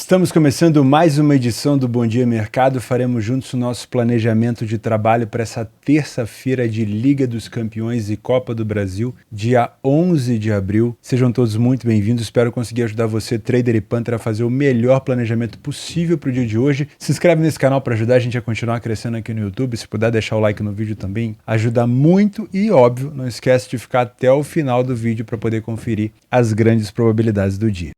Estamos começando mais uma edição do Bom Dia Mercado. Faremos juntos o nosso planejamento de trabalho para essa terça-feira de Liga dos Campeões e Copa do Brasil, dia 11 de abril. Sejam todos muito bem-vindos. Espero conseguir ajudar você, trader e punter, a fazer o melhor planejamento possível para o dia de hoje. Se inscreve nesse canal para ajudar a gente a continuar crescendo aqui no YouTube. Se puder deixar o like no vídeo também, ajuda muito. E, óbvio, não esquece de ficar até o final do vídeo para poder conferir as grandes probabilidades do dia.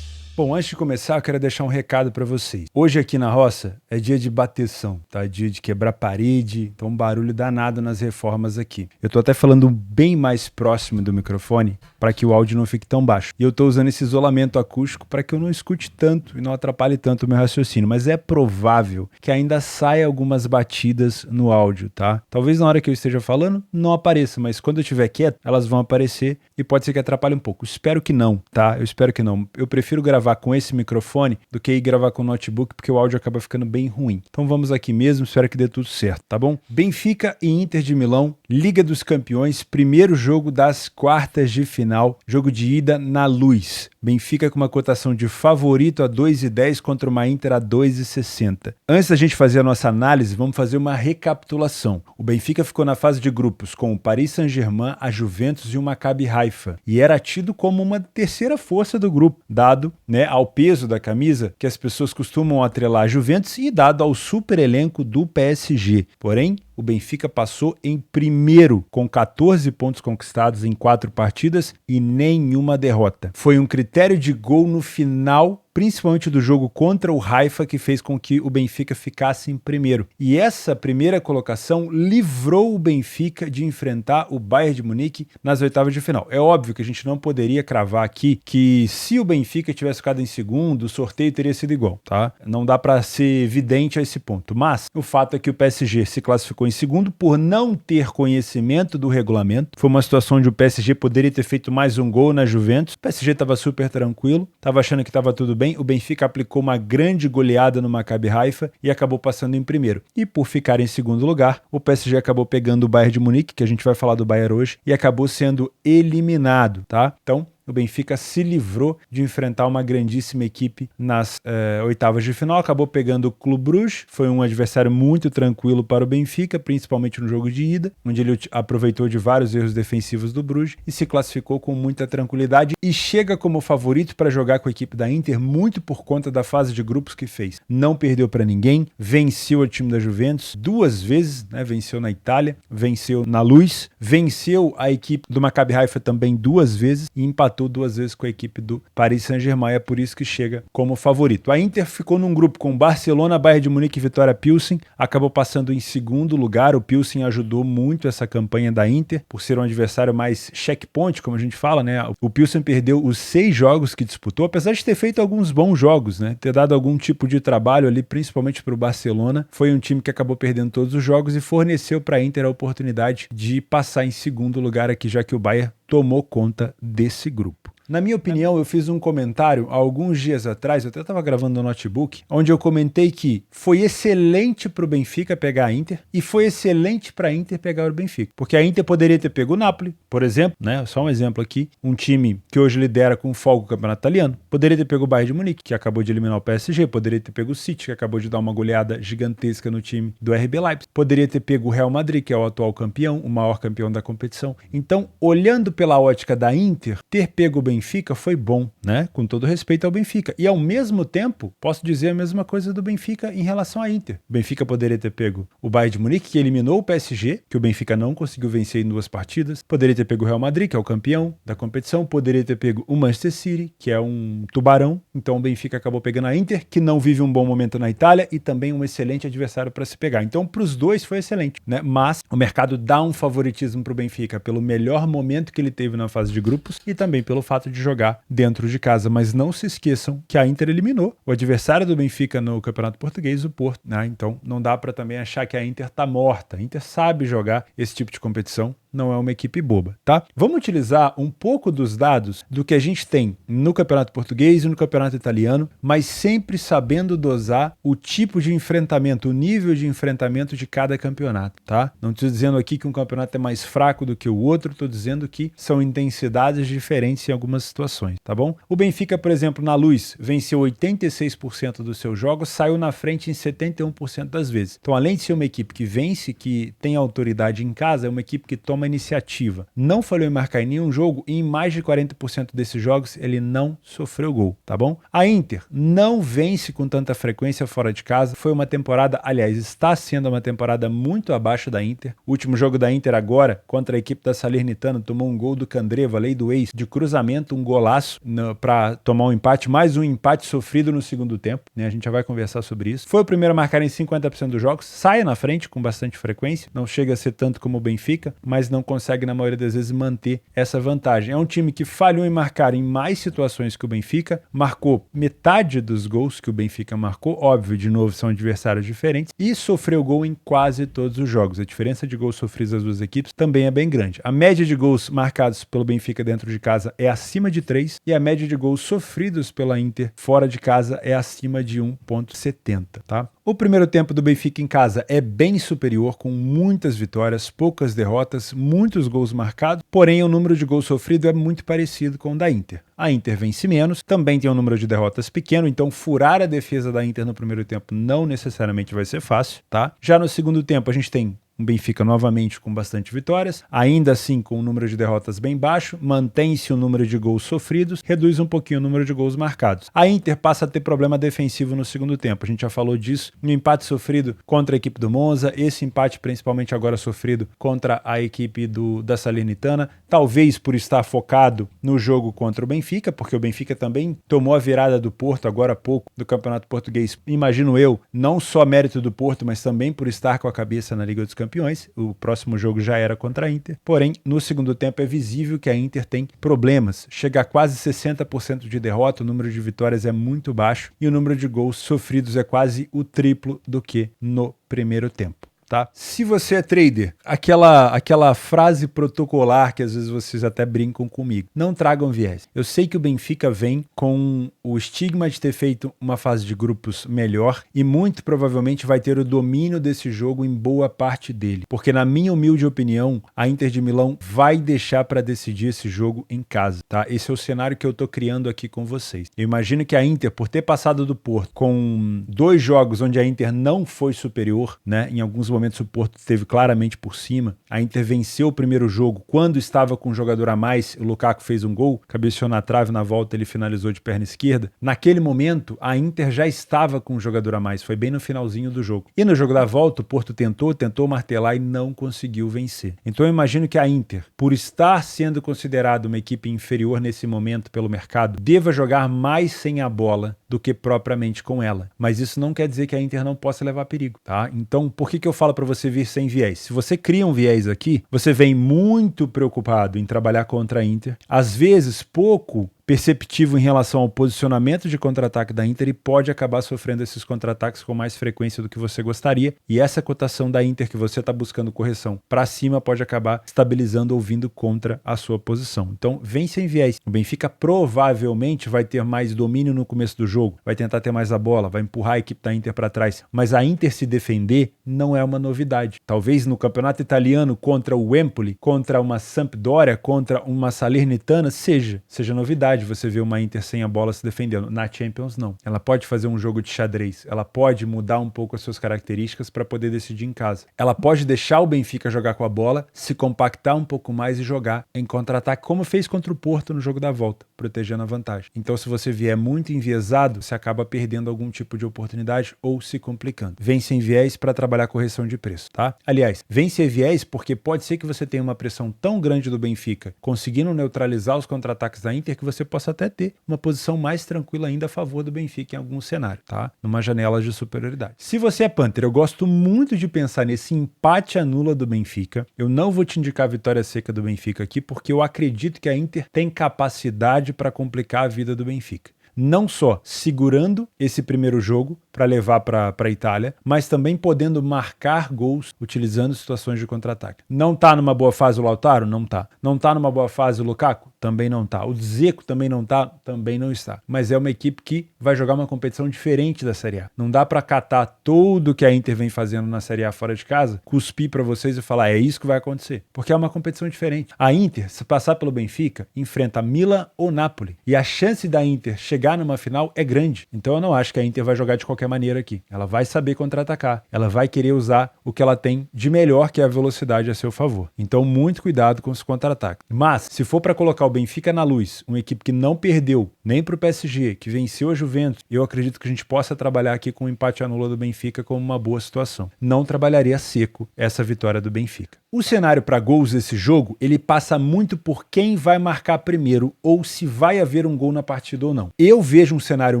Bom, antes de começar, eu quero deixar um recado para vocês. Hoje aqui na roça é dia de bateção, tá? Dia de quebrar parede, então um barulho danado nas reformas aqui. Eu tô até falando bem mais próximo do microfone para que o áudio não fique tão baixo. E eu tô usando esse isolamento acústico para que eu não escute tanto e não atrapalhe tanto o meu raciocínio, mas é provável que ainda saia algumas batidas no áudio, tá? Talvez na hora que eu esteja falando não apareça, mas quando eu estiver quieto, elas vão aparecer e pode ser que atrapalhe um pouco. Espero que não, tá? Eu espero que não. Eu prefiro gravar com esse microfone do que ir gravar com o notebook, porque o áudio acaba ficando bem ruim. Então vamos aqui mesmo, espero que dê tudo certo, tá bom? Benfica e Inter de Milão, Liga dos Campeões, primeiro jogo das quartas de final, jogo de ida na Luz. Benfica com uma cotação de favorito a 2,10 contra uma Inter a 2,60. Antes da gente fazer a nossa análise, vamos fazer uma recapitulação. O Benfica ficou na fase de grupos com o Paris Saint-Germain, a Juventus e o Maccabi Haifa, e era tido como uma terceira força do grupo, dado ao peso da camisa que as pessoas costumam atrelar a Juventus e dado ao super elenco do PSG. Porém, o Benfica passou em primeiro, com 14 pontos conquistados em 4 partidas e nenhuma derrota. Foi um critério de gol no final, principalmente do jogo contra o Haifa, que fez com que o Benfica ficasse em primeiro. E essa primeira colocação livrou o Benfica de enfrentar o Bayern de Munique nas oitavas de final. É óbvio que a gente não poderia cravar aqui que se o Benfica tivesse ficado em segundo, o sorteio teria sido igual, tá? Não dá para ser evidente a esse ponto. Mas o fato é que o PSG se classificou em segundo por não ter conhecimento do regulamento. Foi uma situação onde o PSG poderia ter feito mais um gol na Juventus. O PSG estava super tranquilo, estava achando que estava tudo bem. O Benfica aplicou uma grande goleada no Maccabi Haifa e acabou passando em primeiro. E por ficar em segundo lugar, o PSG acabou pegando o Bayern de Munique, que a gente vai falar do Bayern hoje, e acabou sendo eliminado, tá? Então, o Benfica se livrou de enfrentar uma grandíssima equipe nas oitavas de final, acabou pegando o Clube Bruges, foi um adversário muito tranquilo para o Benfica, principalmente no jogo de ida, onde ele aproveitou de vários erros defensivos do Bruges e se classificou com muita tranquilidade e chega como favorito para jogar com a equipe da Inter, muito por conta da fase de grupos que fez. Não perdeu para ninguém, venceu o time da Juventus 2 vezes, venceu na Itália, venceu na Luz, venceu a equipe do Maccabi Haifa também 2 vezes e empatou 2 vezes com a equipe do Paris Saint-Germain, é por isso que chega como favorito. A Inter ficou num grupo com Barcelona, Bayern de Munique e Vitória Pilsen, acabou passando em segundo lugar. O Pilsen ajudou muito essa campanha da Inter, por ser um adversário mais checkpoint, como a gente fala, O Pilsen perdeu os 6 jogos que disputou, apesar de ter feito alguns bons jogos, ter dado algum tipo de trabalho ali, principalmente para o Barcelona. Foi um time que acabou perdendo todos os jogos e forneceu para a Inter a oportunidade de passar em segundo lugar aqui, já que o Bayern tomou conta desse grupo. Na minha opinião, eu fiz um comentário há alguns dias atrás, eu até estava gravando no notebook, onde eu comentei que foi excelente para o Benfica pegar a Inter e foi excelente para a Inter pegar o Benfica. Porque a Inter poderia ter pego o Napoli, por exemplo, só um exemplo aqui, um time que hoje lidera com folga o campeonato italiano. Poderia ter pego o Bayern de Munique, que acabou de eliminar o PSG, poderia ter pego o City, que acabou de dar uma goleada gigantesca no time do RB Leipzig. Poderia ter pego o Real Madrid, que é o atual campeão, o maior campeão da competição. Então, olhando pela ótica da Inter, ter pego o Benfica foi bom, com todo respeito ao Benfica. E ao mesmo tempo, posso dizer a mesma coisa do Benfica em relação à Inter. O Benfica poderia ter pego o Bayern de Munique, que eliminou o PSG, que o Benfica não conseguiu vencer em 2 partidas. Poderia ter pego o Real Madrid, que é o campeão da competição. Poderia ter pego o Manchester City, que é um tubarão. Então o Benfica acabou pegando a Inter, que não vive um bom momento na Itália e também um excelente adversário para se pegar. Então, para os dois foi excelente, Mas o mercado dá um favoritismo para o Benfica pelo melhor momento que ele teve na fase de grupos e também pelo fato de jogar dentro de casa, mas não se esqueçam que a Inter eliminou o adversário do Benfica no Campeonato Português, o Porto, Então não dá para também achar que a Inter tá morta. A Inter sabe jogar esse tipo de competição não é uma equipe boba, tá? Vamos utilizar um pouco dos dados do que a gente tem no Campeonato Português e no Campeonato Italiano, mas sempre sabendo dosar o tipo de enfrentamento, o nível de enfrentamento de cada campeonato, tá? Não estou dizendo aqui que um campeonato é mais fraco do que o outro, estou dizendo que são intensidades diferentes em algumas situações, tá bom? O Benfica, por exemplo, na Luz, venceu 86% dos seus jogos, saiu na frente em 71% das vezes. Então, além de ser uma equipe que vence, que tem autoridade em casa, é uma equipe que toma iniciativa. Não falhou em marcar em nenhum jogo e em mais de 40% desses jogos ele não sofreu gol, tá bom? A Inter não vence com tanta frequência fora de casa. Foi uma temporada, aliás, está sendo uma temporada muito abaixo da Inter. O último jogo da Inter agora, contra a equipe da Salernitana, tomou um gol do Candreva, lei do ex, de cruzamento, um golaço para tomar um empate, mais um empate sofrido no segundo tempo, né? A gente já vai conversar sobre isso. Foi o primeiro a marcar em 50% dos jogos, sai na frente com bastante frequência, não chega a ser tanto como o Benfica, mas não consegue na maioria das vezes manter essa vantagem. É um time que falhou em marcar em mais situações que o Benfica, marcou metade dos gols que o Benfica marcou, óbvio, de novo são adversários diferentes, e sofreu gol em quase todos os jogos. A diferença de gols sofridos das duas equipes também é bem grande. A média de gols marcados pelo Benfica dentro de casa é acima de 3 e a média de gols sofridos pela Inter fora de casa é acima de 1,70, tá? O primeiro tempo do Benfica em casa é bem superior, com muitas vitórias, poucas derrotas, muitos gols marcados, porém o número de gols sofrido é muito parecido com o da Inter. A Inter vence menos, também tem um número de derrotas pequeno, então furar a defesa da Inter no primeiro tempo não necessariamente vai ser fácil, tá? Já no segundo tempo a gente tem um Benfica novamente com bastante vitórias, ainda assim com um número de derrotas bem baixo, mantém-se o número de gols sofridos, reduz um pouquinho o número de gols marcados. A Inter passa a ter problema defensivo no segundo tempo, a gente já falou disso, no empate sofrido contra a equipe do Monza, esse empate principalmente agora sofrido contra a equipe da Salernitana, talvez por estar focado no jogo contra o Benfica, porque o Benfica também tomou a virada do Porto agora há pouco do Campeonato Português, imagino eu, não só mérito do Porto, mas também por estar com a cabeça na Liga dos Campeões. O próximo jogo já era contra a Inter, porém no segundo tempo é visível que a Inter tem problemas, chega a quase 60% de derrota, o número de vitórias é muito baixo e o número de gols sofridos é quase o triplo do que no primeiro tempo. Tá? Se você é trader, aquela frase protocolar que às vezes vocês até brincam comigo, não tragam viés. Eu sei que o Benfica vem com o estigma de ter feito uma fase de grupos melhor e muito provavelmente vai ter o domínio desse jogo em boa parte dele, porque na minha humilde opinião, a Inter de Milão vai deixar para decidir esse jogo em casa, tá? Esse é o cenário que eu tô criando aqui com vocês. Eu imagino que a Inter, por ter passado do Porto com 2 jogos onde a Inter não foi superior, né? Em alguns momentos o Porto esteve claramente por cima. A Inter venceu o primeiro jogo quando estava com um jogador a mais. O Lukaku fez um gol, cabeceou na trave, na volta ele finalizou de perna esquerda. Naquele momento, a Inter já estava com um jogador a mais. Foi bem no finalzinho do jogo. E no jogo da volta, o Porto tentou martelar e não conseguiu vencer. Então eu imagino que a Inter, por estar sendo considerada uma equipe inferior nesse momento pelo mercado, deva jogar mais sem a bola do que propriamente com ela. Mas isso não quer dizer que a Inter não possa levar perigo, tá? Então, por que eu falo para você vir sem viés? Se você cria um viés aqui, você vem muito preocupado em trabalhar contra a Inter, às vezes pouco perceptivo em relação ao posicionamento de contra-ataque da Inter e pode acabar sofrendo esses contra-ataques com mais frequência do que você gostaria, e essa cotação da Inter que você está buscando correção para cima pode acabar estabilizando ou vindo contra a sua posição. Então vem sem viés. O Benfica provavelmente vai ter mais domínio no começo do jogo, vai tentar ter mais a bola, vai empurrar a equipe da Inter para trás, mas a Inter se defender não é uma novidade. Talvez no campeonato italiano contra o Empoli, contra uma Sampdoria, contra uma Salernitana, seja novidade você vê uma Inter sem a bola se defendendo. Na Champions, não. Ela pode fazer um jogo de xadrez. Ela pode mudar um pouco as suas características para poder decidir em casa. Ela pode deixar o Benfica jogar com a bola, se compactar um pouco mais e jogar em contra-ataque, como fez contra o Porto no jogo da volta, protegendo a vantagem. Então, se você vier muito enviesado, você acaba perdendo algum tipo de oportunidade ou se complicando. Vem sem viés para trabalhar correção de preço, tá? Aliás, vem sem viés porque pode ser que você tenha uma pressão tão grande do Benfica, conseguindo neutralizar os contra-ataques da Inter, que você possa até ter uma posição mais tranquila ainda a favor do Benfica em algum cenário, tá? Numa janela de superioridade. Se você é Panther, eu gosto muito de pensar nesse empate anula do Benfica. Eu não vou te indicar a vitória seca do Benfica aqui, porque eu acredito que a Inter tem capacidade para complicar a vida do Benfica. Não só segurando esse primeiro jogo, para levar para a Itália, mas também podendo marcar gols utilizando situações de contra-ataque. Não tá numa boa fase o Lautaro? Não tá. Não tá numa boa fase o Lukaku? Também não tá. O Dzeko também não tá? Também não está. Mas é uma equipe que vai jogar uma competição diferente da Série A. Não dá para catar tudo que a Inter vem fazendo na Série A fora de casa, cuspir para vocês e falar, é isso que vai acontecer. Porque é uma competição diferente. A Inter, se passar pelo Benfica, enfrenta Milan ou Napoli. E a chance da Inter chegar numa final é grande. Então eu não acho que a Inter vai jogar de qualquer maneira aqui. Ela vai saber contra-atacar. Ela vai querer usar o que ela tem de melhor, que é a velocidade a seu favor. Então muito cuidado com os contra-ataques. Mas, se for para colocar o Benfica na luz, uma equipe que não perdeu nem para o PSG, que venceu a Juventus, eu acredito que a gente possa trabalhar aqui com o empate anula do Benfica como uma boa situação. Não trabalharia seco essa vitória do Benfica. O cenário para gols desse jogo, ele passa muito por quem vai marcar primeiro ou se vai haver um gol na partida ou não. Eu vejo um cenário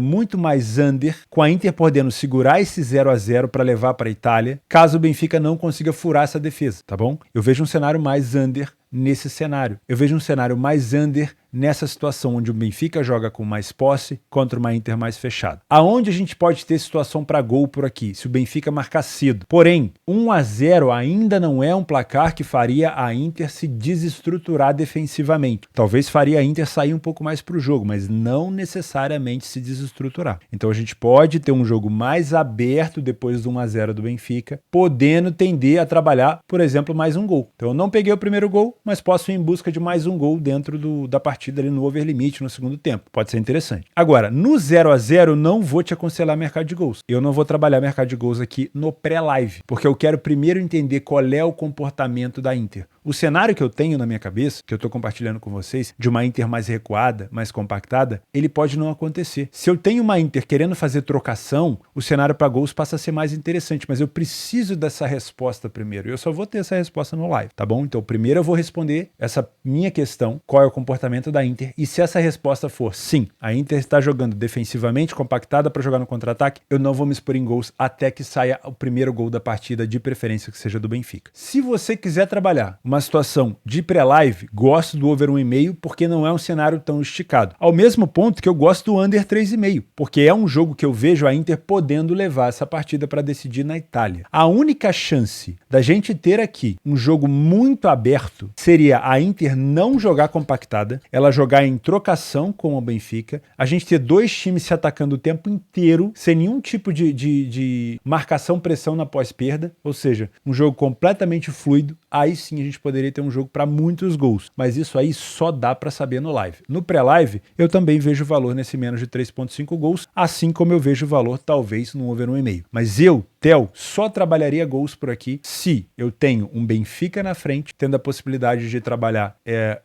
muito mais under, com a Inter podendo segurar esse 0-0 para levar para a Itália, caso o Benfica não consiga furar essa defesa, tá bom? Eu vejo um cenário mais under nesse cenário. Eu vejo um cenário mais under nessa situação onde o Benfica joga com mais posse contra uma Inter mais fechada. Aonde a gente pode ter situação para gol por aqui, se o Benfica marcar cedo. Porém, 1-0 ainda não é um placar que faria a Inter se desestruturar defensivamente. Talvez faria a Inter sair um pouco mais para o jogo, mas não necessariamente se desestruturar. Então a gente pode ter um jogo mais aberto depois do 1-0 do Benfica, podendo tender a trabalhar, por exemplo, mais um gol. Então eu não peguei o primeiro gol, mas posso ir em busca de mais um gol dentro da partida ali no over limite no segundo tempo. Pode ser interessante. Agora, no 0-0 não vou te aconselhar mercado de gols. Eu não vou trabalhar mercado de gols aqui no pré-live, porque eu quero primeiro entender qual é o comportamento da Inter. O cenário que eu tenho na minha cabeça, que eu estou compartilhando com vocês, de uma Inter mais recuada, mais compactada, ele pode não acontecer. Se eu tenho uma Inter querendo fazer trocação, o cenário para gols passa a ser mais interessante, mas eu preciso dessa resposta primeiro. Eu só vou ter essa resposta no live, tá bom? Então, primeiro eu vou responder essa minha questão, qual é o comportamento da Inter, e se essa resposta for sim, a Inter está jogando defensivamente, compactada para jogar no contra-ataque, eu não vou me expor em gols até que saia o primeiro gol da partida, de preferência que seja do Benfica. Se você quiser trabalhar uma situação de pré-live, gosto do over 1,5 porque não é um cenário tão esticado. Ao mesmo ponto que eu gosto do under 3,5, porque é um jogo que eu vejo a Inter podendo levar essa partida para decidir na Itália. A única chance da gente ter aqui um jogo muito aberto seria a Inter não jogar compactada, ela jogar em trocação com o Benfica, a gente ter dois times se atacando o tempo inteiro, sem nenhum tipo de marcação-pressão na pós-perda, ou seja, um jogo completamente fluido. Aí sim a gente poderia ter um jogo para muitos gols, mas isso aí só dá para saber no live. No pré-live, eu também vejo valor nesse menos de 3,5 gols, assim como eu vejo valor talvez no over 1,5. Mas eu, Theo, só trabalharia gols por aqui se eu tenho um Benfica na frente, tendo a possibilidade de trabalhar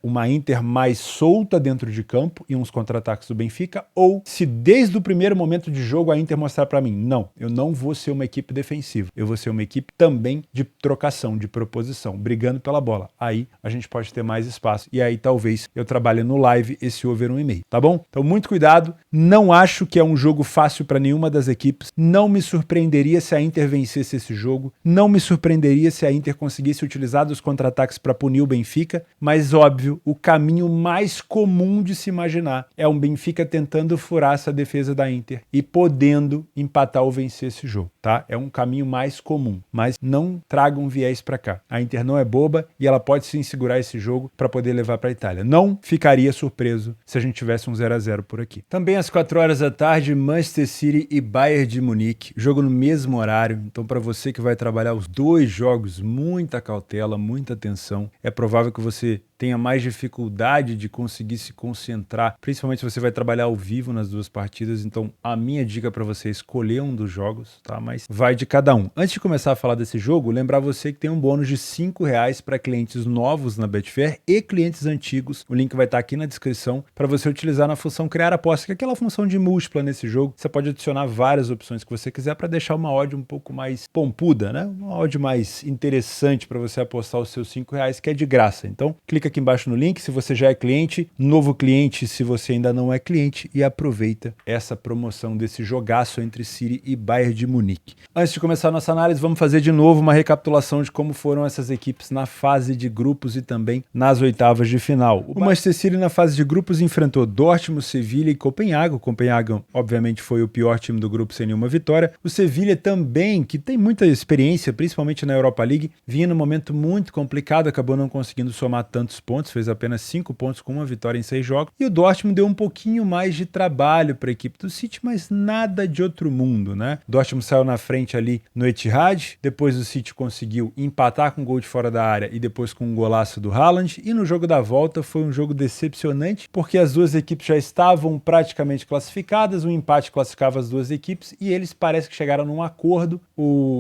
uma Inter mais solta dentro de campo e uns contra-ataques do Benfica, ou se desde o primeiro momento de jogo a Inter mostrar para mim, não, eu não vou ser uma equipe defensiva, eu vou ser uma equipe também de trocação, de proposição, brigando pela bola. Aí a gente pode ter mais espaço e aí talvez eu trabalhe no live esse over 1,5, tá bom? Então muito cuidado, não acho que é um jogo fácil para nenhuma das equipes, não me surpreenderia se a Inter vencesse esse jogo, não me surpreenderia se a Inter conseguisse utilizar dos contra-ataques para punir o Benfica, mas óbvio, o caminho mais comum de se imaginar é um Benfica tentando furar essa defesa da Inter e podendo empatar ou vencer esse jogo, tá? É um caminho mais comum, mas não traga um viés para cá. A Inter não é boba e ela pode sim segurar esse jogo para poder levar para a Itália. Não ficaria surpreso se a gente tivesse um 0-0 por aqui. Também às 4 horas da tarde, Manchester City e Bayern de Munique, jogo no mesmo horário. Então, para você que vai trabalhar os dois jogos, muita cautela, muita atenção. É provável que você tenha mais dificuldade de conseguir se concentrar, principalmente se você vai trabalhar ao vivo nas duas partidas. Então, a minha dica para você é escolher um dos jogos, tá? Mas vai de cada um. Antes de começar a falar desse jogo, lembrar você que tem um bônus de R$5 para clientes novos na Betfair e clientes antigos. O link vai estar aqui na descrição para você utilizar na função criar aposta, que é aquela função de múltipla nesse jogo. Você pode adicionar várias opções que você quiser para deixar uma odd um pouco mais pompuda, né? Uma odd mais interessante para você apostar os seus R$5, que é de graça. Então, clica clica aqui embaixo no link se você já é cliente, novo cliente se você ainda não é cliente, e aproveita essa promoção desse jogaço entre City e Bayern de Munique. Antes de começar a nossa análise, vamos fazer de novo uma recapitulação de como foram essas equipes na fase de grupos e também nas oitavas de final. O Manchester City na fase de grupos enfrentou Dortmund, Sevilha e Copenhague. O Copenhague, obviamente, foi o pior time do grupo sem nenhuma vitória. O Sevilha também, que tem muita experiência, principalmente na Europa League, vinha num momento muito complicado, acabou não conseguindo somar tantos pontos, fez apenas 5 pontos com uma vitória em 6 jogos. E o Dortmund deu um pouquinho mais de trabalho para a equipe do City, mas nada de outro mundo, né? O Dortmund saiu na frente ali no Etihad, depois o City conseguiu empatar com um gol de fora da área e depois com um golaço do Haaland, e no jogo da volta foi um jogo decepcionante, porque as duas equipes já estavam praticamente classificadas, um empate classificava as duas equipes e eles parece que chegaram num acordo.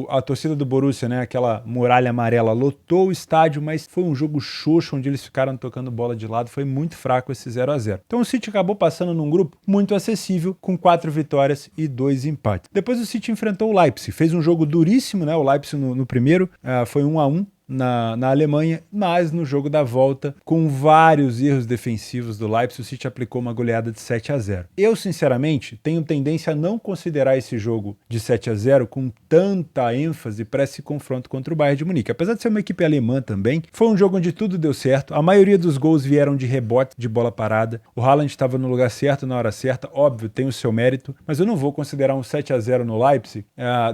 A torcida do Borussia, né, aquela muralha amarela, lotou o estádio, mas foi um jogo xoxo onde eles ficaram tocando bola de lado, foi muito fraco esse 0-0. Então o City acabou passando num grupo muito acessível, com 4 vitórias e 2 empates. Depois o City enfrentou o Leipzig, fez um jogo duríssimo, né? O Leipzig no primeiro foi 1-1. Na Alemanha, mas no jogo da volta, com vários erros defensivos do Leipzig, o City aplicou uma goleada de 7-0. Eu, sinceramente, tenho tendência a não considerar esse jogo de 7-0 com tanta ênfase para esse confronto contra o Bayern de Munique. Apesar de ser uma equipe alemã também, foi um jogo onde tudo deu certo, a maioria dos gols vieram de rebote de bola parada, o Haaland estava no lugar certo na hora certa, óbvio, tem o seu mérito, mas eu não vou considerar um 7-0 no Leipzig,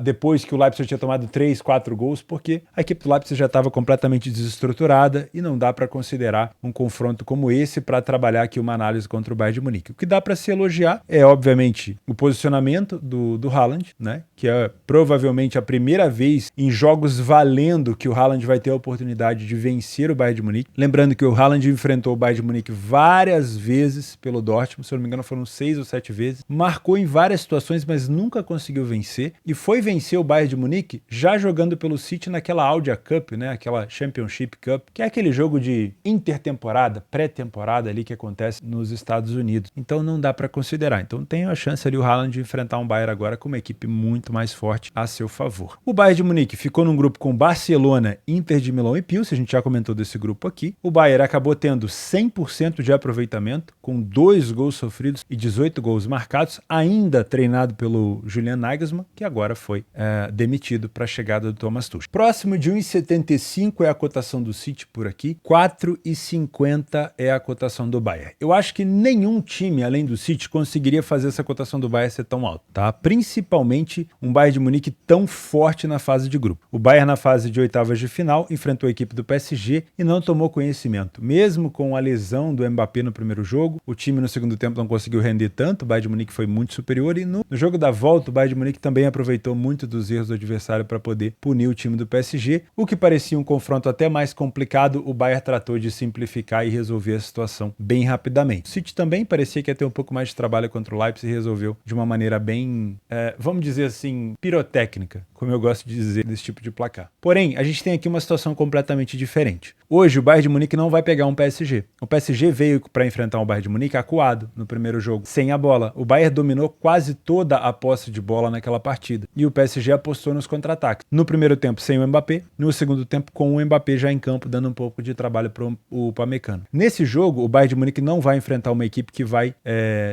depois que o Leipzig tinha tomado 3, 4 gols, porque a equipe do Leipzig já estava completamente desestruturada e não dá para considerar um confronto como esse para trabalhar aqui uma análise contra o Bayern de Munique. O que dá para se elogiar é, obviamente, o posicionamento do Haaland, né? Que é provavelmente a primeira vez em jogos valendo que o Haaland vai ter a oportunidade de vencer o Bayern de Munique. Lembrando que o Haaland enfrentou o Bayern de Munique várias vezes pelo Dortmund, se eu não me engano foram 6 ou 7 vezes, marcou em várias situações, mas nunca conseguiu vencer, e foi vencer o Bayern de Munique já jogando pelo City naquela Audia Cup, né? Aquela Championship Cup, que é aquele jogo de intertemporada, pré-temporada ali que acontece nos Estados Unidos. Então não dá para considerar. Então tem a chance ali o Haaland de enfrentar um Bayern agora com uma equipe muito mais forte a seu favor. O Bayern de Munique ficou num grupo com Barcelona, Inter de Milão e Pilsen, a gente já comentou desse grupo aqui. O Bayern acabou tendo 100% de aproveitamento, com 2 gols sofridos e 18 gols marcados, ainda treinado pelo Julian Nagelsmann, que agora foi demitido para a chegada do Thomas Tuchel. Próximo de 1,75 é a cotação do City por aqui, 4,50 é a cotação do Bayern. Eu acho que nenhum time, além do City, conseguiria fazer essa cotação do Bayern ser tão alta, tá? Principalmente um Bayern de Munique tão forte na fase de grupo. O Bayern na fase de oitavas de final enfrentou a equipe do PSG e não tomou conhecimento. Mesmo com a lesão do Mbappé no primeiro jogo, o time no segundo tempo não conseguiu render tanto, o Bayern de Munique foi muito superior e no jogo da volta o Bayern de Munique também aproveitou muito dos erros do adversário para poder punir o time do PSG, o que parecia um confronto até mais complicado. O Bayern tratou de simplificar e resolver a situação bem rapidamente. O City também parecia que ia ter um pouco mais de trabalho contra o Leipzig e resolveu de uma maneira bem, vamos dizer assim, pirotécnica, como eu gosto de dizer desse tipo de placar. Porém, a gente tem aqui uma situação completamente diferente. Hoje o Bayern de Munique não vai pegar um PSG. O PSG veio para enfrentar o Bayern de Munique acuado no primeiro jogo, sem a bola. O Bayern dominou quase toda a posse de bola naquela partida e o PSG apostou nos contra-ataques. No primeiro tempo sem o Mbappé, no segundo tempo com o Mbappé já em campo, dando um pouco de trabalho para o Upamecano. Nesse jogo, o Bayern de Munique não vai enfrentar uma equipe que vai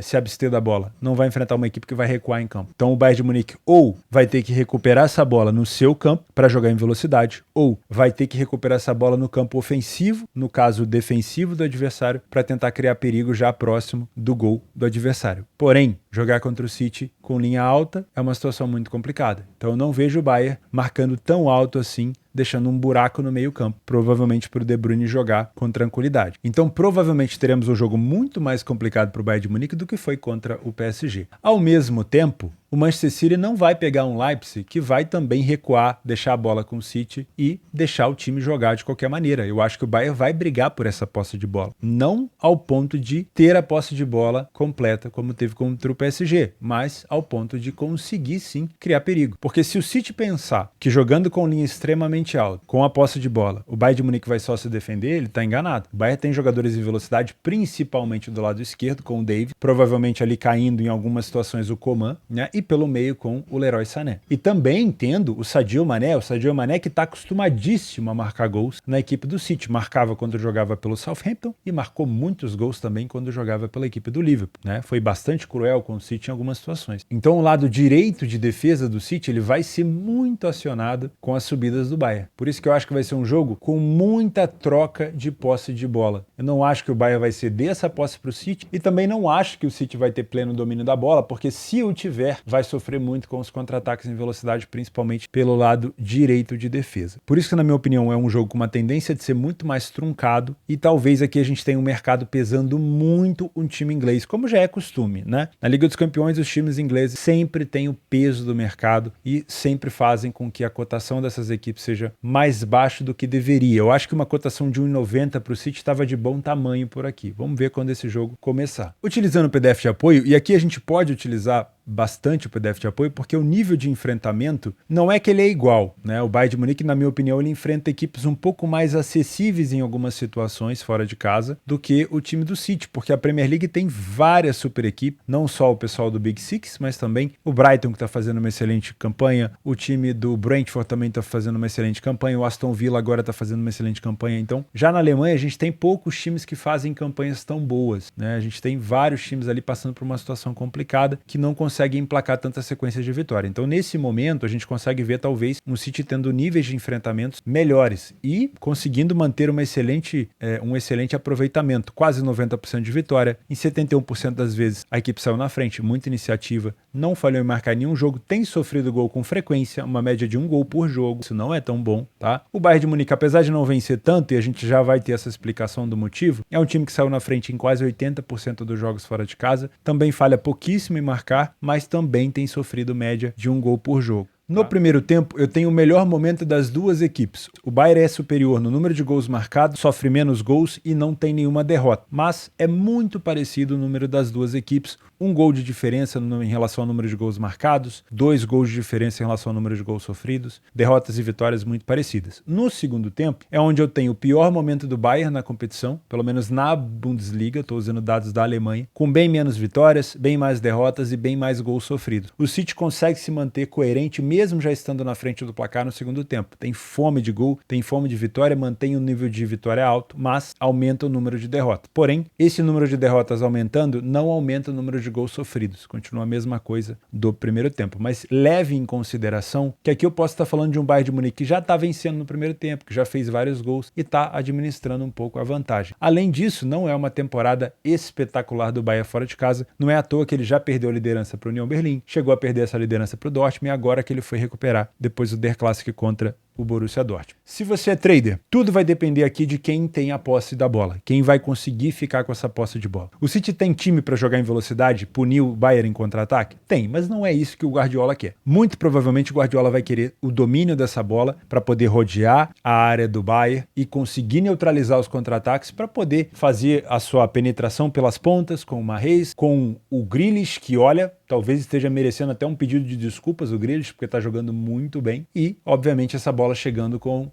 se abster da bola, não vai enfrentar uma equipe que vai recuar em campo. Então o Bayern de Munique ou vai ter que recuperar essa bola no seu campo para jogar em velocidade, ou vai ter que recuperar essa bola no campo ofensivo, no caso defensivo do adversário, para tentar criar perigo já próximo do gol do adversário. Porém, jogar contra o City com linha alta é uma situação muito complicada. Então eu não vejo o Bayern marcando tão alto assim, deixando um buraco no meio campo, provavelmente para o De Bruyne jogar com tranquilidade. Então provavelmente teremos um jogo muito mais complicado para o Bayern de Munique do que foi contra o PSG. Ao mesmo tempo, o Manchester City não vai pegar um Leipzig que vai também recuar, deixar a bola com o City e deixar o time jogar de qualquer maneira. Eu acho que o Bayern vai brigar por essa posse de bola. Não ao ponto de ter a posse de bola completa como teve contra o PSG, mas ao ponto de conseguir sim criar perigo. Porque se o City pensar que jogando com linha extremamente alta, com a posse de bola, o Bayern de Munique vai só se defender, ele está enganado. O Bayern tem jogadores em velocidade, principalmente do lado esquerdo, com o David, provavelmente ali caindo em algumas situações o Coman, né? E e pelo meio com o Leroy Sané. E também entendo o Sadio Mané que está acostumadíssimo a marcar gols na equipe do City. Marcava quando jogava pelo Southampton e marcou muitos gols também quando jogava pela equipe do Liverpool, né? Foi bastante cruel com o City em algumas situações. Então o lado direito de defesa do City ele vai ser muito acionado com as subidas do Bayern. Por isso que eu acho que vai ser um jogo com muita troca de posse de bola. Eu não acho que o Bayern vai ceder essa posse para o City e também não acho que o City vai ter pleno domínio da bola, porque se o tiver, vai sofrer muito com os contra-ataques em velocidade, principalmente pelo lado direito de defesa. Por isso que, na minha opinião, é um jogo com uma tendência de ser muito mais truncado e talvez aqui a gente tenha um mercado pesando muito um time inglês, como já é costume, né? Na Liga dos Campeões, os times ingleses sempre têm o peso do mercado e sempre fazem com que a cotação dessas equipes seja mais baixa do que deveria. Eu acho que uma cotação de 1,90 para o City estava de bom tamanho por aqui. Vamos ver quando esse jogo começar. Utilizando o PDF de apoio, e aqui a gente pode utilizar bastante o PDF de apoio, porque o nível de enfrentamento não é que ele é igual, né? O Bayern de Munique, na minha opinião, ele enfrenta equipes um pouco mais acessíveis em algumas situações fora de casa do que o time do City, porque a Premier League tem várias super equipes, não só o pessoal do Big Six, mas também o Brighton, que está fazendo uma excelente campanha, o time do Brentford também está fazendo uma excelente campanha, o Aston Villa agora está fazendo uma excelente campanha. Então, já na Alemanha, a gente tem poucos times que fazem campanhas tão boas, né? A gente tem vários times ali passando por uma situação complicada que não conseguem emplacar tanta sequência de vitória. Então, nesse momento, a gente consegue ver talvez um City tendo níveis de enfrentamentos melhores e conseguindo manter um excelente aproveitamento, quase 90% de vitória. Em 71% das vezes, a equipe saiu na frente, muita iniciativa, não falhou em marcar nenhum jogo, tem sofrido gol com frequência, uma média de 1 gol por jogo, isso não é tão bom, tá? O Bayern de Munique, apesar de não vencer tanto, e a gente já vai ter essa explicação do motivo, é um time que saiu na frente em quase 80% dos jogos fora de casa, também falha pouquíssimo em marcar, mas também tem sofrido média de 1 gol por jogo. No primeiro tempo, eu tenho o melhor momento das duas equipes. O Bayern é superior no número de gols marcados, sofre menos gols e não tem nenhuma derrota. Mas é muito parecido o número das duas equipes. 1 gol de diferença em relação ao número de gols marcados, 2 gols de diferença em relação ao número de gols sofridos, derrotas e vitórias muito parecidas. No segundo tempo, é onde eu tenho o pior momento do Bayern na competição, pelo menos na Bundesliga, estou usando dados da Alemanha, com bem menos vitórias, bem mais derrotas e bem mais gols sofridos. O City consegue se manter coerente mesmo já estando na frente do placar no segundo tempo. Tem fome de gol, tem fome de vitória, mantém o nível de vitória alto, mas aumenta o número de derrotas. Porém, esse número de derrotas aumentando não aumenta o número de gols sofridos. Continua a mesma coisa do primeiro tempo. Mas leve em consideração que aqui eu posso estar falando de um Bayern de Munique que já está vencendo no primeiro tempo, que já fez vários gols e está administrando um pouco a vantagem. Além disso, não é uma temporada espetacular do Bayern fora de casa. Não é à toa que ele já perdeu a liderança para o União Berlim, chegou a perder essa liderança para o Dortmund e agora que ele foi recuperar depois do Der Klassik contra o Borussia Dortmund. Se você é trader, tudo vai depender aqui de quem tem a posse da bola, quem vai conseguir ficar com essa posse de bola. O City tem time para jogar em velocidade, punir o Bayern em contra-ataque? Tem, mas não é isso que o Guardiola quer. Muito provavelmente o Guardiola vai querer o domínio dessa bola para poder rodear a área do Bayern e conseguir neutralizar os contra-ataques para poder fazer a sua penetração pelas pontas com o Mahrez, com o Grealish, que olha, talvez esteja merecendo até um pedido de desculpas o Grealish, porque está jogando muito bem. E, obviamente, essa bola chegando com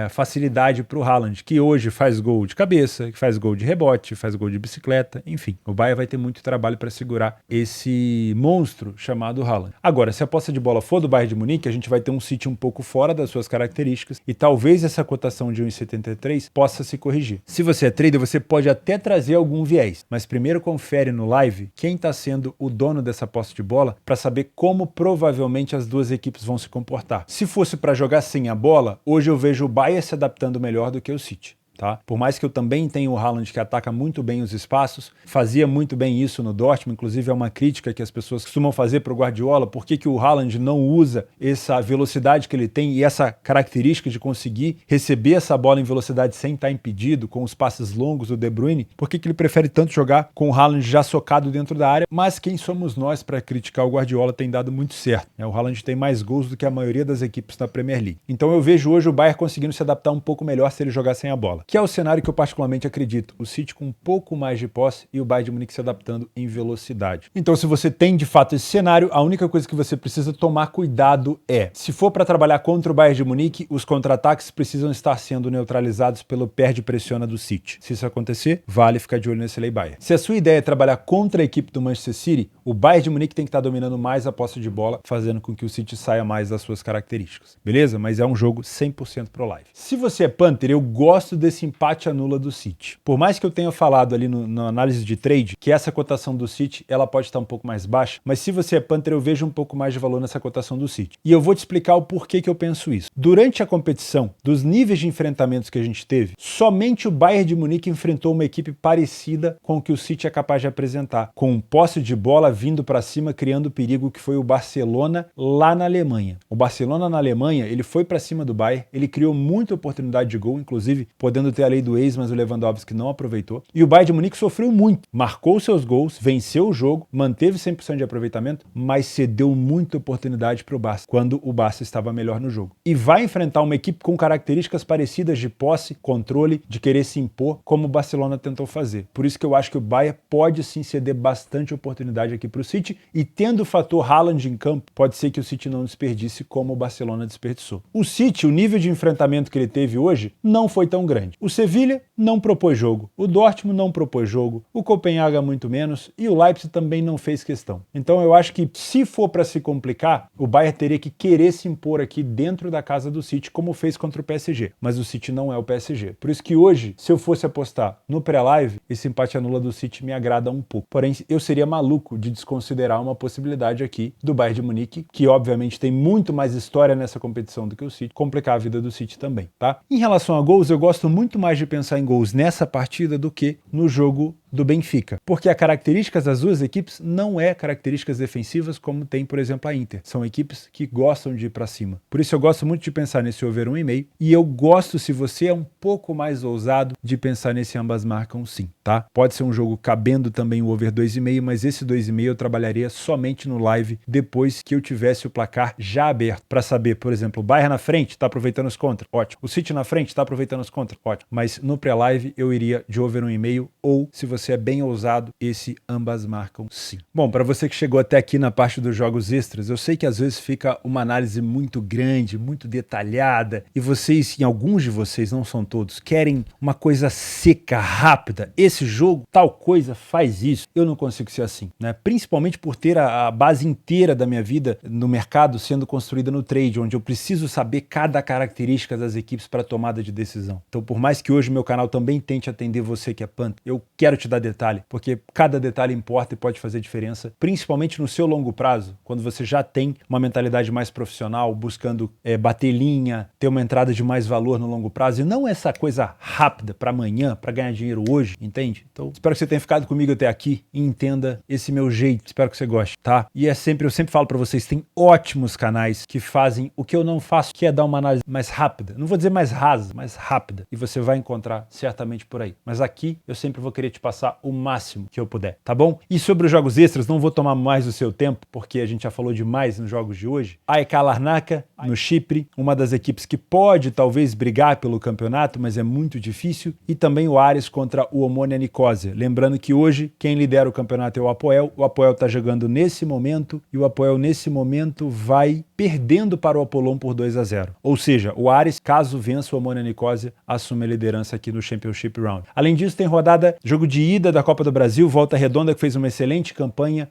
facilidade para o Haaland, que hoje faz gol de cabeça, que faz gol de rebote, faz gol de bicicleta, enfim. O Bayern vai ter muito trabalho para segurar esse monstro chamado Haaland. Agora, se a posse de bola for do Bayern de Munique, a gente vai ter um City um pouco fora das suas características e talvez essa cotação de 1,73 possa se corrigir. Se você é trader, você pode até trazer algum viés, mas primeiro confere no live quem está sendo o dono dessa posse de bola para saber como provavelmente as duas equipes vão se comportar. Se fosse para jogar sem a bola, hoje eu vejo o Bayern se adaptando melhor do que o City. Tá? Por mais que eu também tenha o Haaland que ataca muito bem os espaços, fazia muito bem isso no Dortmund, inclusive é uma crítica que as pessoas costumam fazer para o Guardiola, por que o Haaland não usa essa velocidade que ele tem e essa característica de conseguir receber essa bola em velocidade sem estar impedido, com os passes longos do De Bruyne, por que ele prefere tanto jogar com o Haaland já socado dentro da área, mas quem somos nós para criticar o Guardiola tem dado muito certo, né? O Haaland tem mais gols do que a maioria das equipes da Premier League. Então eu vejo hoje o Bayern conseguindo se adaptar um pouco melhor se ele jogar sem a bola. que é o cenário que eu particularmente acredito. O City com um pouco mais de posse e o Bayern de Munique se adaptando em velocidade. Então, se você tem de fato esse cenário, a única coisa que você precisa tomar cuidado é, se for para trabalhar contra o Bayern de Munique, os contra-ataques precisam estar sendo neutralizados pelo perde-pressiona do City. Se isso acontecer, vale ficar de olho nesse lei Bayern. Se a sua ideia é trabalhar contra a equipe do Manchester City, o Bayern de Munique tem que estar dominando mais a posse de bola, fazendo com que o City saia mais das suas características. Beleza? Mas é um jogo 100% pro live. Se você é Panther, eu gosto desse empate anula do City. Por mais que eu tenha falado ali na análise de trade que essa cotação do City ela pode estar um pouco mais baixa, mas se você é Panther, eu vejo um pouco mais de valor nessa cotação do City. E eu vou te explicar o porquê que eu penso isso. Durante a competição, dos níveis de enfrentamentos que a gente teve, somente o Bayern de Munique enfrentou uma equipe parecida com o que o City é capaz de apresentar, com um posse de bola vindo para cima, criando perigo, que foi o Barcelona lá na Alemanha. O Barcelona na Alemanha, ele foi para cima do Bayern, ele criou muita oportunidade de gol, inclusive podendo ter a lei do ex, mas o Lewandowski não aproveitou. E o Bayern de Munique sofreu muito, marcou seus gols, venceu o jogo, manteve 100% de aproveitamento, mas cedeu muita oportunidade para o Barça, quando o Barça estava melhor no jogo. E vai enfrentar uma equipe com características parecidas de posse, controle, de querer se impor, como o Barcelona tentou fazer. Por isso que eu acho que o Bayern pode sim ceder bastante oportunidade aqui para o City, e tendo o fator Haaland em campo, pode ser que o City não desperdice como o Barcelona desperdiçou. O City, o nível de enfrentamento que ele teve hoje, não foi tão grande. O Sevilla não propôs jogo, o Dortmund não propôs jogo, o Copenhaga muito menos, e o Leipzig também não fez questão. Então eu acho que se for para se complicar, o Bayern teria que querer se impor aqui dentro da casa do City, como fez contra o PSG. Mas o City não é o PSG. Por isso que hoje, se eu fosse apostar no pré-live, esse empate anula do City me agrada um pouco. Porém, eu seria maluco de desconsiderar uma possibilidade aqui do Bayern de Munique, que obviamente tem muito mais história nessa competição do que o City, complicar a vida do City também, tá? Em relação a gols, eu gosto muito mais de pensar em gols nessa partida do que no jogo do Benfica, porque a características das duas equipes não é características defensivas como tem, por exemplo, a Inter. São equipes que gostam de ir para cima. Por isso eu gosto muito de pensar nesse over 1,5 e eu gosto, se você é um pouco mais ousado, de pensar nesse ambas marcam sim, tá? Pode ser um jogo cabendo também o over 2,5, mas esse 2,5 eu trabalharia somente no live depois que eu tivesse o placar já aberto, para saber, por exemplo, o Bayern na frente, tá aproveitando os contra, ótimo. O City na frente, tá aproveitando os contra, ótimo. Mas no pré-live eu iria de over 1,5 ou, se você é bem ousado, esse ambas marcam sim. Bom, para você que chegou até aqui na parte dos jogos extras, eu sei que às vezes fica uma análise muito grande, muito detalhada, e vocês, em alguns de vocês, não são todos, querem uma coisa seca, rápida. Esse jogo, tal coisa, faz isso. Eu não consigo ser assim, né? Principalmente por ter a base inteira da minha vida no mercado sendo construída no trade, onde eu preciso saber cada característica das equipes para tomada de decisão. Então, por mais que hoje meu canal também tente atender você que é Panther, eu quero te dar detalhe, porque cada detalhe importa e pode fazer diferença, principalmente no seu longo prazo, quando você já tem uma mentalidade mais profissional, buscando bater linha, ter uma entrada de mais valor no longo prazo, e não essa coisa rápida para amanhã, para ganhar dinheiro hoje, entende? Então, espero que você tenha ficado comigo até aqui e entenda esse meu jeito. Espero que você goste, tá? E eu sempre falo para vocês, tem ótimos canais que fazem o que eu não faço, que é dar uma análise mais rápida. Não vou dizer mais rasa, mais rápida. E você vai encontrar certamente por aí. Mas aqui eu sempre vou querer te passar o máximo que eu puder, tá bom? E sobre os jogos extras, não vou tomar mais o seu tempo, porque a gente já falou demais nos jogos de hoje. A AEK Larnaca, no Chipre, uma das equipes que pode talvez brigar pelo campeonato, mas é muito difícil. E também o Ares contra o Omonia Nicosia. Lembrando que hoje quem lidera o campeonato é o Apoel. O Apoel tá jogando nesse momento e o Apoel nesse momento vai perdendo para o Apollon por 2-0. Ou seja, o Ares, caso vença o Omonia Nicosia, assume a liderança aqui no Championship Round. Além disso, tem rodada, jogo de ida da Copa do Brasil, Volta Redonda que fez uma excelente campanha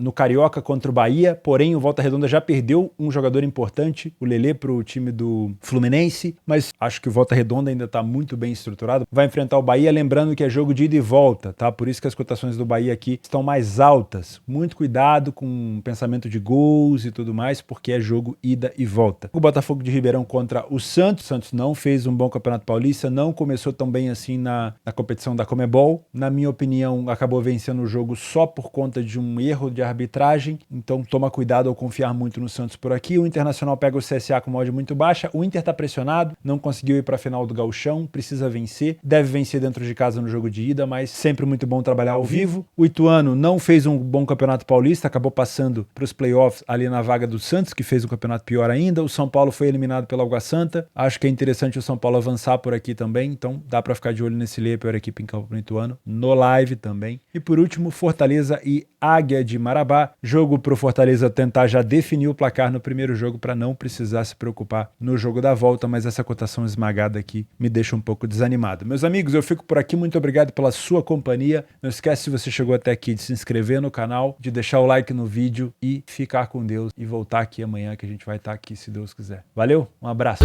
no Carioca contra o Bahia, porém o Volta Redonda já perdeu um jogador importante, o Lelê, para o time do Fluminense, mas acho que o Volta Redonda ainda está muito bem estruturado. Vai enfrentar o Bahia, lembrando que é jogo de ida e volta, tá? Por isso que as cotações do Bahia aqui estão mais altas. Muito cuidado com o pensamento de gols e tudo mais, porque é jogo ida e volta. O Botafogo de Ribeirão contra o Santos. O Santos não fez um bom Campeonato Paulista, não começou tão bem assim na competição da Comebol, Internacional, na minha opinião, acabou vencendo o jogo só por conta de um erro de arbitragem, então toma cuidado ao confiar muito no Santos por aqui. O Internacional pega o CSA com uma odd muito baixa, o Inter tá pressionado, não conseguiu ir para a final do Gauchão, precisa vencer, deve vencer dentro de casa no jogo de ida, mas sempre muito bom trabalhar ao vivo. O Ituano não fez um bom campeonato paulista, acabou passando para os playoffs ali na vaga do Santos, que fez um campeonato pior ainda. O São Paulo foi eliminado pela Água Santa, acho que é interessante o São Paulo avançar por aqui também, então dá para ficar de olho nesse Lê, a pior equipe em campo no Ituano, no live também. E por último, Fortaleza e Águia de Marabá, jogo pro Fortaleza tentar já definir o placar no primeiro jogo para não precisar se preocupar no jogo da volta, mas essa cotação esmagada aqui me deixa um pouco desanimado. Meus amigos, eu fico por aqui, muito obrigado pela sua companhia. Não esquece, se você chegou até aqui, de se inscrever no canal, de deixar o like no vídeo e ficar com Deus e voltar aqui amanhã que a gente vai estar aqui se Deus quiser. Valeu, um abraço!